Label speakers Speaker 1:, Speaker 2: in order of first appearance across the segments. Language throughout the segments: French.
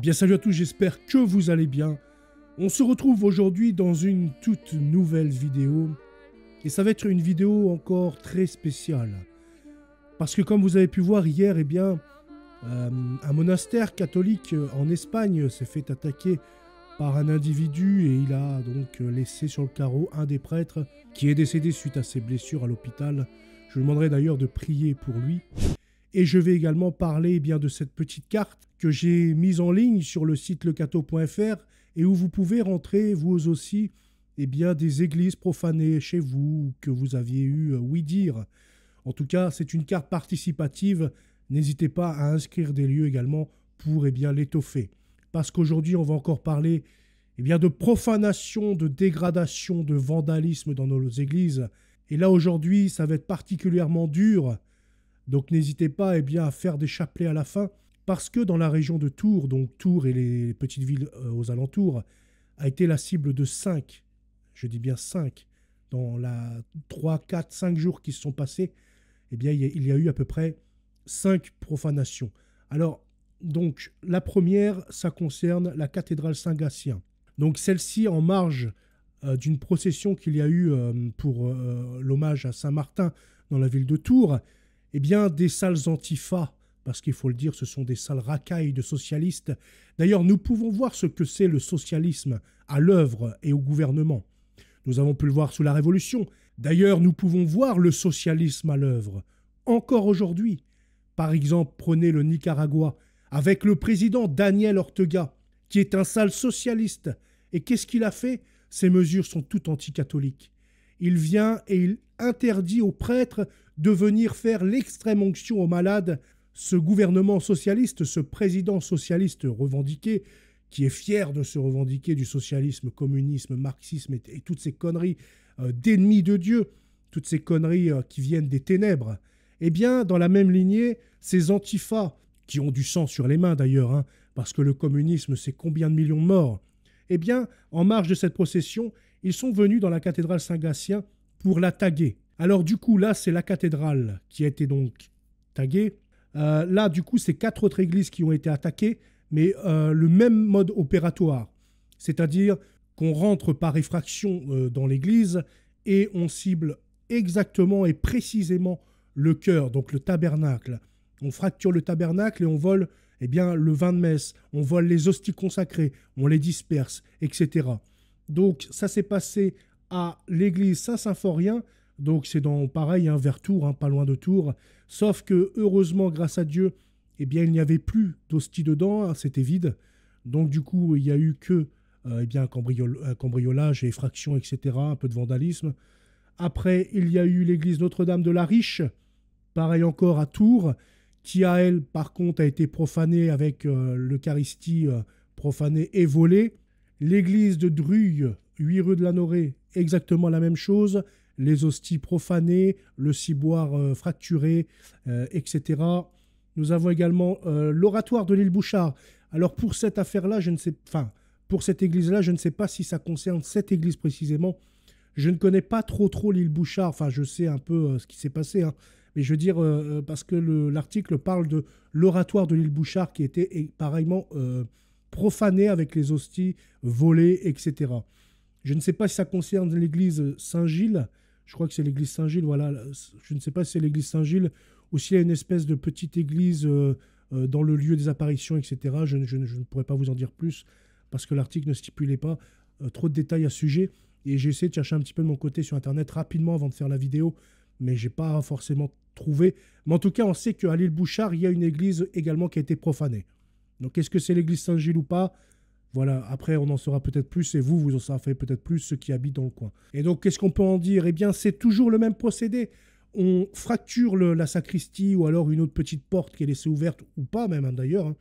Speaker 1: bien salut à tous, j'espère que vous allez bien. On se retrouve aujourd'hui dans une toute nouvelle vidéo. Et ça va être une vidéo encore très spéciale. Parce que comme vous avez pu voir hier, un monastère catholique en Espagne s'est fait attaquer par un individu et il a donc laissé sur le carreau un des prêtres qui est décédé suite à ses blessures à l'hôpital. Je lui demanderai d'ailleurs de prier pour lui. Et je vais également parler de cette petite carte que j'ai mise en ligne sur le site lecateau.fr et où vous pouvez rentrer vous aussi des églises profanées chez vous que vous aviez eu ouï dire. En tout cas, c'est une carte participative. N'hésitez pas à inscrire des lieux également pour l'étoffer. Parce qu'aujourd'hui, on va encore parler de profanation, de dégradation, de vandalisme dans nos églises. Et là, aujourd'hui, ça va être particulièrement dur. Donc n'hésitez pas à faire des chapelets à la fin, parce que dans la région de Tours, donc Tours et les petites villes aux alentours, a été la cible de 5, je dis bien 5, dans la 3, 4, 5 jours qui se sont passés, il y a eu à peu près 5 profanations. Alors, donc, la première, ça concerne la cathédrale Saint-Gatien. Donc celle-ci en marge d'une procession qu'il y a eu pour l'hommage à Saint-Martin dans la ville de Tours, des salles antifa, parce qu'il faut le dire, ce sont des salles racailles de socialistes. D'ailleurs, nous pouvons voir ce que c'est le socialisme à l'œuvre et au gouvernement. Nous avons pu le voir sous la Révolution. D'ailleurs, nous pouvons voir le socialisme à l'œuvre, encore aujourd'hui. Par exemple, prenez le Nicaragua, avec le président Daniel Ortega, qui est un sale socialiste. Et qu'est-ce qu'il a fait? Ces mesures sont toutes anticatholiques. Il vient et il interdit aux prêtres de venir faire l'extrême onction aux malades. Ce gouvernement socialiste, ce président socialiste revendiqué, qui est fier de se revendiquer du socialisme, communisme, marxisme et toutes ces conneries d'ennemis de Dieu, toutes ces conneries qui viennent des ténèbres, dans la même lignée, ces antifas, qui ont du sang sur les mains d'ailleurs, parce que le communisme, c'est combien de millions de morts, en marge de cette procession, ils sont venus dans la cathédrale Saint-Gatien pour la taguer. Alors du coup, là, c'est la cathédrale qui a été donc taguée. Là, du coup, c'est 4 autres églises qui ont été attaquées, mais le même mode opératoire. C'est-à-dire qu'on rentre par effraction dans l'église et on cible exactement et précisément le chœur, donc le tabernacle. On fracture le tabernacle et on vole le vin de messe, on vole les hosties consacrées, on les disperse, etc. Donc ça s'est passé à l'église Saint-Symphorien, donc c'est pareil, vers Tours, pas loin de Tours, sauf que heureusement, grâce à Dieu, il n'y avait plus d'hosties dedans, c'était vide, donc du coup il n'y a eu que un cambriolage et effraction, etc., un peu de vandalisme. Après, il y a eu l'église Notre-Dame de la Riche, pareil encore à Tours, qui a, elle, par contre, a été profanée avec l'Eucharistie profanée et volée. L'église de Druille, 8 rue de la Norée, exactement la même chose. Les hosties profanées, le ciboire fracturé, etc. Nous avons également l'oratoire de l'île Bouchard. Alors pour cette affaire-là, pour cette église-là, je ne sais pas si ça concerne cette église précisément. Je ne connais pas trop l'île Bouchard. Je sais un peu ce qui s'est passé, mais je veux dire, parce que l'article parle de l'oratoire de l'île Bouchard qui était pareillement profané avec les hosties volées, etc. Je ne sais pas si ça concerne l'église Saint-Gilles. Je crois que c'est l'église Saint-Gilles, voilà. Je ne sais pas si c'est l'église Saint-Gilles ou s'il y a une espèce de petite église dans le lieu des apparitions, etc. Je ne pourrais pas vous en dire plus parce que l'article ne stipulait pas trop de détails à ce sujet. Et j'ai essayé de chercher un petit peu de mon côté sur Internet rapidement avant de faire la vidéo, mais je n'ai pas forcément trouvé. Mais en tout cas, on sait qu'à l'île Bouchard, il y a une église également qui a été profanée. Donc, est-ce que c'est l'église Saint-Gilles ou pas? Voilà, après, on en saura peut-être plus, et vous en saurez peut-être plus, ceux qui habitent dans le coin. Et donc, qu'est-ce qu'on peut en dire? C'est toujours le même procédé. On fracture la sacristie ou alors une autre petite porte qui est laissée ouverte, ou pas même d'ailleurs.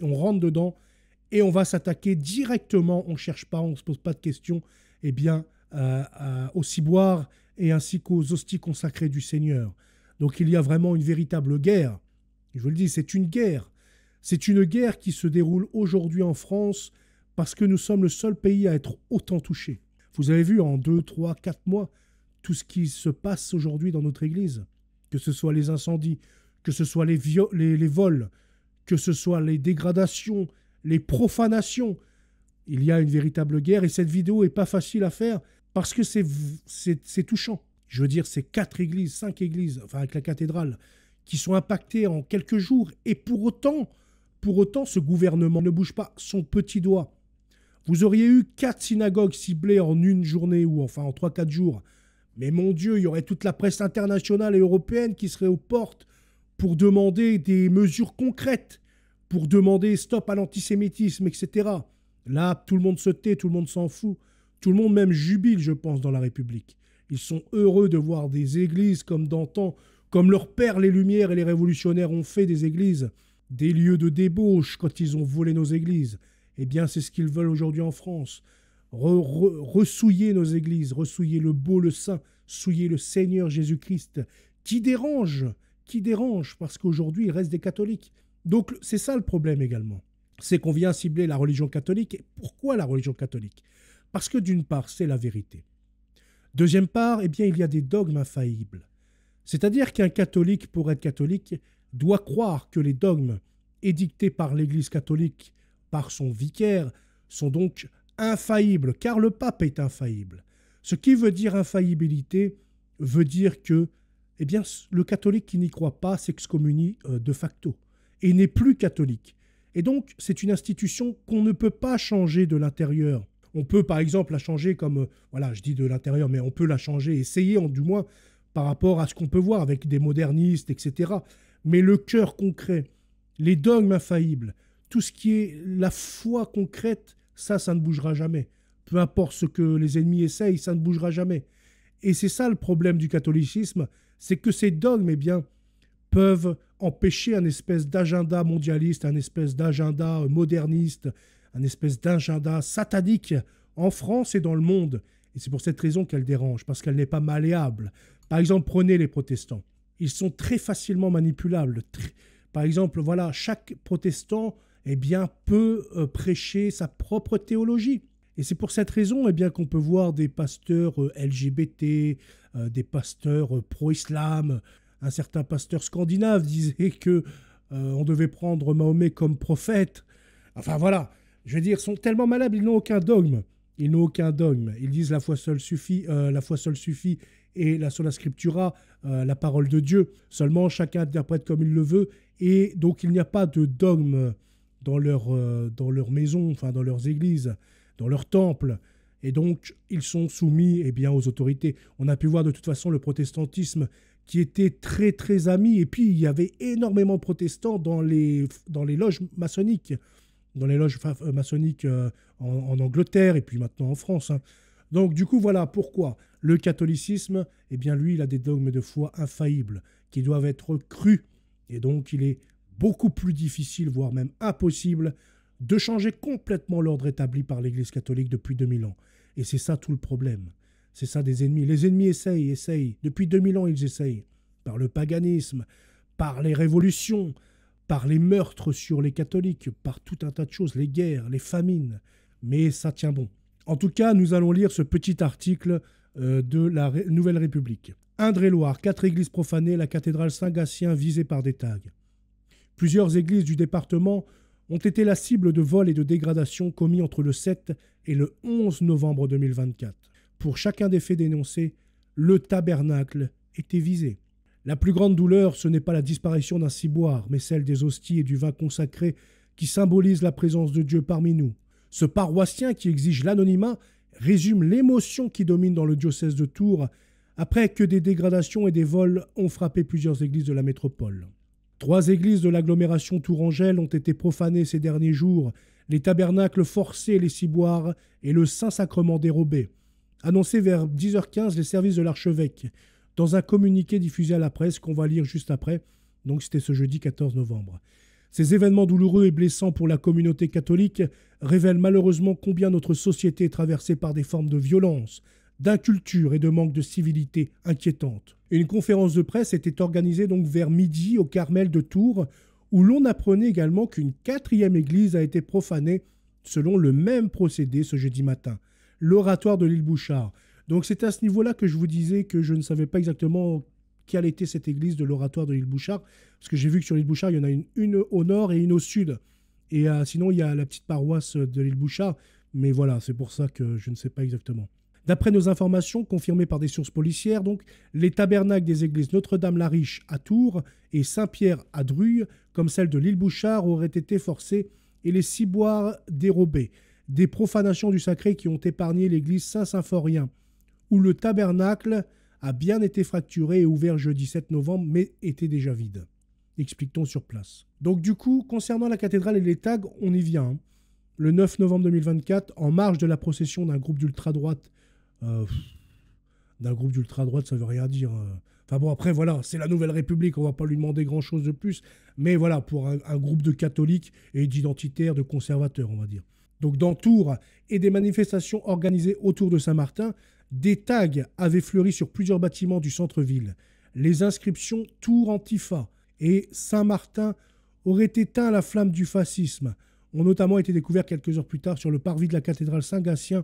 Speaker 1: On rentre dedans et on va s'attaquer directement, on ne cherche pas, on ne se pose pas de questions, au ciboire et ainsi qu'aux hosties consacrées du Seigneur. Donc il y a vraiment une véritable guerre. Je vous le dis, c'est une guerre. C'est une guerre qui se déroule aujourd'hui en France parce que nous sommes le seul pays à être autant touché. Vous avez vu en 2, 3, 4 mois tout ce qui se passe aujourd'hui dans notre église. Que ce soit les incendies, que ce soit les vols, que ce soit les dégradations, les profanations. Il y a une véritable guerre et cette vidéo n'est pas facile à faire parce que c'est touchant. Je veux dire, c'est 4 églises, 5 églises, enfin avec la cathédrale, qui sont impactées en quelques jours. Et pour autant, ce gouvernement ne bouge pas son petit doigt. Vous auriez eu 4 synagogues ciblées en une journée ou enfin en 3-4 jours. Mais mon Dieu, il y aurait toute la presse internationale et européenne qui serait aux portes pour demander des mesures concrètes, pour demander stop à l'antisémitisme, etc. Là, tout le monde se tait, tout le monde s'en fout. Tout le monde même jubile, je pense, dans la République. Ils sont heureux de voir des églises comme d'antan, comme leurs pères, les Lumières et les révolutionnaires ont fait des églises, des lieux de débauche quand ils ont volé nos églises. Eh bien, c'est ce qu'ils veulent aujourd'hui en France. Ressouiller nos églises, ressouiller le beau, le saint, souiller le Seigneur Jésus-Christ, qui dérange, parce qu'aujourd'hui, il reste des catholiques. Donc, c'est ça le problème également. C'est qu'on vient cibler la religion catholique. Et pourquoi la religion catholique? Parce que d'une part, c'est la vérité. Deuxième part, eh bien, il y a des dogmes infaillibles. C'est-à-dire qu'un catholique, pour être catholique, doit croire que les dogmes édictés par l'Église catholique, par son vicaire, sont donc infaillibles, car le pape est infaillible. Ce qui veut dire infaillibilité veut dire que eh bien, le catholique qui n'y croit pas s'excommunie de facto et n'est plus catholique. Et donc, c'est une institution qu'on ne peut pas changer de l'intérieur. On peut, par exemple, la changer comme... voilà, je dis de l'intérieur, mais on peut la changer, essayer, du moins, par rapport à ce qu'on peut voir avec des modernistes, etc. Mais le cœur concret, les dogmes infaillibles, tout ce qui est la foi concrète, ça ne bougera jamais. Peu importe ce que les ennemis essayent, ça ne bougera jamais. Et c'est ça le problème du catholicisme, c'est que ces dogmes, eh bien, peuvent empêcher un espèce d'agenda mondialiste, un espèce d'agenda moderniste, un espèce d'agenda satanique en France et dans le monde. Et c'est pour cette raison qu'elle dérange, parce qu'elle n'est pas malléable. Par exemple, prenez les protestants. Ils sont très facilement manipulables. Par exemple, voilà, chaque protestant eh bien, peut prêcher sa propre théologie. Et c'est pour cette raison eh bien, qu'on peut voir des pasteurs LGBT, des pasteurs pro-islam. Un certain pasteur scandinave disait que on devait prendre Mahomet comme prophète. Enfin voilà, je veux dire, ils sont tellement malades, ils n'ont aucun dogme. Ils n'ont aucun dogme. Ils disent la foi seule suffit et la sola scriptura, la parole de Dieu. Seulement, chacun interprète comme il le veut. Et donc, il n'y a pas de dogme dans leur maison, enfin dans leurs églises, dans leurs temples. Et donc, ils sont soumis eh bien, aux autorités. On a pu voir de toute façon le protestantisme qui était très, très ami. Et puis, il y avait énormément de protestants dans les loges maçonniques. Dans les loges maçonniques en Angleterre et puis maintenant en France. Hein. Donc, du coup, voilà pourquoi le catholicisme, eh bien, lui, il a des dogmes de foi infaillibles qui doivent être crus. Et donc, il est beaucoup plus difficile, voire même impossible, de changer complètement l'ordre établi par l'Église catholique depuis 2000 ans. Et c'est ça tout le problème. C'est ça des ennemis. Les ennemis essayent. Depuis 2000 ans, ils essayent. Par le paganisme, par les révolutions, par les meurtres sur les catholiques, par tout un tas de choses, les guerres, les famines. Mais ça tient bon. En tout cas, nous allons lire ce petit article de la Nouvelle République. Indre-et-Loire, 4 églises profanées, la cathédrale Saint-Gatien visée par des tags. Plusieurs églises du département ont été la cible de vols et de dégradations commis entre le 7 et le 11 novembre 2024. Pour chacun des faits dénoncés, le tabernacle était visé. La plus grande douleur, ce n'est pas la disparition d'un ciboire, mais celle des hosties et du vin consacré qui symbolisent la présence de Dieu parmi nous. Ce paroissien qui exige l'anonymat résume l'émotion qui domine dans le diocèse de Tours après que des dégradations et des vols ont frappé plusieurs églises de la métropole. 3 églises de l'agglomération tourangelle ont été profanées ces derniers jours, les tabernacles forcés, les ciboires et le Saint-Sacrement dérobé. Annoncé vers 10h15 les services de l'archevêque, dans un communiqué diffusé à la presse qu'on va lire juste après, donc c'était ce jeudi 14 novembre. Ces événements douloureux et blessants pour la communauté catholique révèlent malheureusement combien notre société est traversée par des formes de violence, d'inculture et de manque de civilité inquiétantes. Une conférence de presse était organisée donc vers midi au Carmel de Tours, où l'on apprenait également qu'une 4e église a été profanée selon le même procédé ce jeudi matin, l'oratoire de l'île Bouchard. Donc c'est à ce niveau-là que je vous disais que je ne savais pas exactement quelle était cette église de l'oratoire de l'île Bouchard, parce que j'ai vu que sur l'île Bouchard, il y en a une au nord et une au sud. Et sinon, il y a la petite paroisse de l'île Bouchard. Mais voilà, c'est pour ça que je ne sais pas exactement. D'après nos informations, confirmées par des sources policières, donc, les tabernacles des églises Notre-Dame-la-Riche à Tours et Saint-Pierre à Druilles, comme celle de l'île Bouchard, auraient été forcés et les ciboires dérobés. Des profanations du sacré qui ont épargné l'église Saint-Symphorien, où le tabernacle a bien été fracturé et ouvert jeudi 7 novembre, mais était déjà vide. Explique-t-on sur place. Donc du coup, concernant la cathédrale et les tags, on y vient. Hein. Le 9 novembre 2024, en marge de la procession d'un groupe d'ultra-droite, ça veut rien dire. Enfin bon, après, voilà, c'est la Nouvelle République, on va pas lui demander grand-chose de plus. Mais voilà, pour un groupe de catholiques et d'identitaires, de conservateurs, on va dire. Donc dans Tours et des manifestations organisées autour de Saint-Martin, des tags avaient fleuri sur plusieurs bâtiments du centre-ville. Les inscriptions « Tours Antifa » et « Saint-Martin » auraient éteint la flamme du fascisme, ont notamment été découverts quelques heures plus tard sur le parvis de la cathédrale Saint-Gatien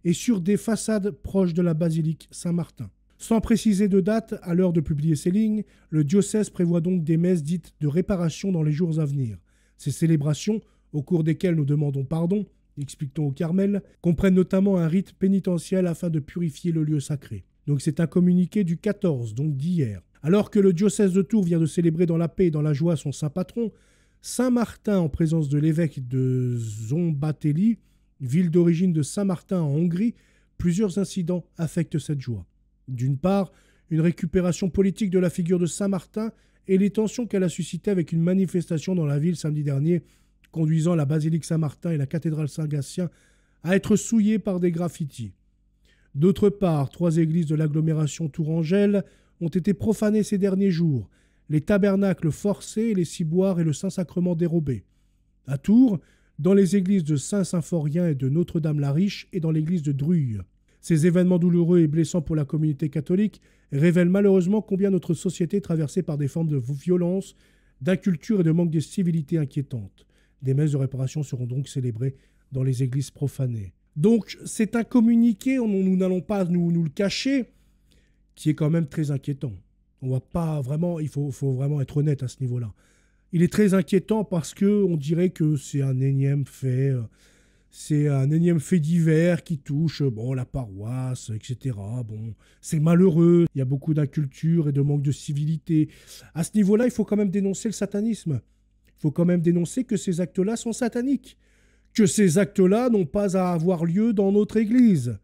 Speaker 1: et sur des façades proches de la basilique Saint-Martin. Sans préciser de date, à l'heure de publier ces lignes, le diocèse prévoit donc des messes dites de réparation dans les jours à venir. Ces célébrations, au cours desquelles nous demandons pardon, explique-t-on au Carmel, comprennent notamment un rite pénitentiel afin de purifier le lieu sacré. Donc c'est un communiqué du 14, donc d'hier. Alors que le diocèse de Tours vient de célébrer dans la paix et dans la joie son saint patron, Saint-Martin, en présence de l'évêque de Zombateli, ville d'origine de Saint-Martin en Hongrie, plusieurs incidents affectent cette joie. D'une part, une récupération politique de la figure de Saint-Martin et les tensions qu'elle a suscitées avec une manifestation dans la ville samedi dernier, conduisant la basilique Saint-Martin et la cathédrale Saint-Gatien à être souillées par des graffitis. D'autre part, 3 églises de l'agglomération tourangelle ont été profanées ces derniers jours, les tabernacles forcés, les ciboires et le Saint-Sacrement dérobé. À Tours, dans les églises de Saint-Symphorien et de Notre-Dame-la-Riche et dans l'église de Druilles. Ces événements douloureux et blessants pour la communauté catholique révèlent malheureusement combien notre société est traversée par des formes de violence, d'inculture et de manque de civilité inquiétantes. Des messes de réparation seront donc célébrées dans les églises profanées. Donc c'est un communiqué, nous n'allons pas nous le cacher, qui est quand même très inquiétant. On va pas vraiment, il faut vraiment être honnête à ce niveau-là. Il est très inquiétant parce qu'on dirait que c'est un énième fait, divers qui touche la paroisse, etc. Bon, c'est malheureux, il y a beaucoup d'inculture et de manque de civilité. À ce niveau-là, il faut quand même dénoncer le satanisme. Il faut quand même dénoncer que ces actes-là sont sataniques, que ces actes-là n'ont pas à avoir lieu dans notre Église,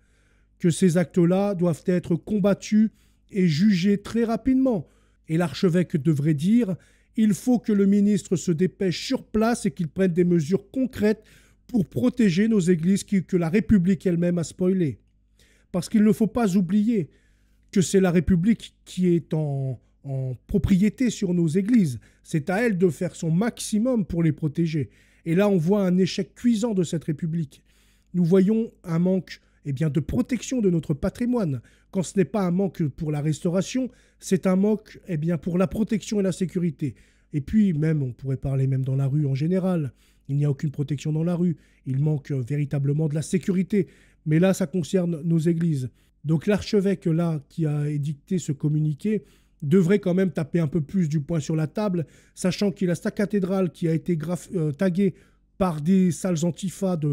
Speaker 1: que ces actes-là doivent être combattus et jugés très rapidement. Et l'archevêque devrait dire « Il faut que le ministre se dépêche sur place et qu'il prenne des mesures concrètes pour protéger nos églises que la République elle-même a spoilées. » Parce qu'il ne faut pas oublier que c'est la République qui est en propriété sur nos églises. C'est à elle de faire son maximum pour les protéger. Et là, on voit un échec cuisant de cette République. Nous voyons un manque de protection de notre patrimoine. Quand ce n'est pas un manque pour la restauration, c'est un manque pour la protection et la sécurité. Et puis, même, on pourrait parler même dans la rue en général. Il n'y a aucune protection dans la rue. Il manque véritablement de la sécurité. Mais là, ça concerne nos églises. Donc l'archevêque, là, qui a édicté ce communiqué, devrait quand même taper un peu plus du poing sur la table, sachant qu'il a sa cathédrale qui a été taguée par des salles antifa de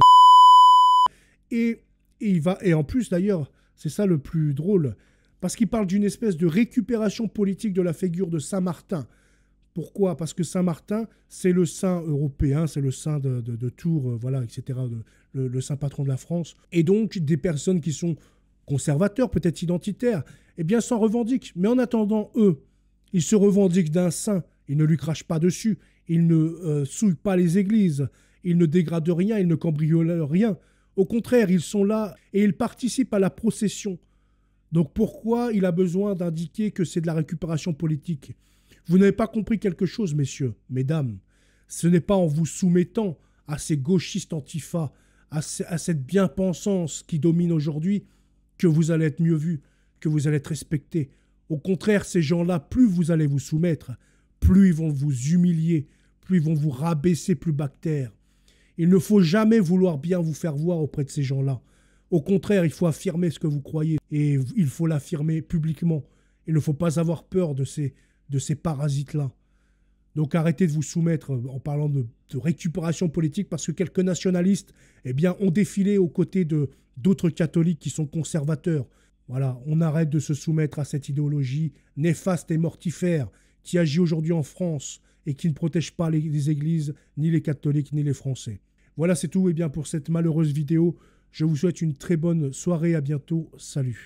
Speaker 1: et en plus d'ailleurs, c'est ça le plus drôle, parce qu'il parle d'une espèce de récupération politique de la figure de Saint-Martin. Pourquoi ? Parce que Saint-Martin, c'est le saint européen, c'est le saint de Tours, etc., le saint patron de la France. Et donc, des personnes qui sont conservateurs, peut-être identitaires, s'en revendiquent. Mais en attendant, eux, ils se revendiquent d'un saint. Ils ne lui crachent pas dessus. Ils ne souillent pas les églises. Ils ne dégradent rien. Ils ne cambriolent rien. Au contraire, ils sont là et ils participent à la procession. Donc pourquoi il a besoin d'indiquer que c'est de la récupération politique ? Vous n'avez pas compris quelque chose, messieurs, mesdames. Ce n'est pas en vous soumettant à ces gauchistes antifa, à cette bien-pensance qui domine aujourd'hui, que vous allez être mieux vus, que vous allez être respectés. Au contraire, ces gens-là, plus vous allez vous soumettre, plus ils vont vous humilier, plus ils vont vous rabaisser plus bas que terre. Il ne faut jamais vouloir bien vous faire voir auprès de ces gens-là. Au contraire, il faut affirmer ce que vous croyez et il faut l'affirmer publiquement. Il ne faut pas avoir peur de ces parasites-là. Donc arrêtez de vous soumettre en parlant de récupération politique parce que quelques nationalistes eh bien, ont défilé aux côtés d'autres catholiques qui sont conservateurs. Voilà, on arrête de se soumettre à cette idéologie néfaste et mortifère qui agit aujourd'hui en France et qui ne protège pas les églises, ni les catholiques, ni les Français. Voilà, c'est tout eh bien, pour cette malheureuse vidéo. Je vous souhaite une très bonne soirée. À bientôt. Salut.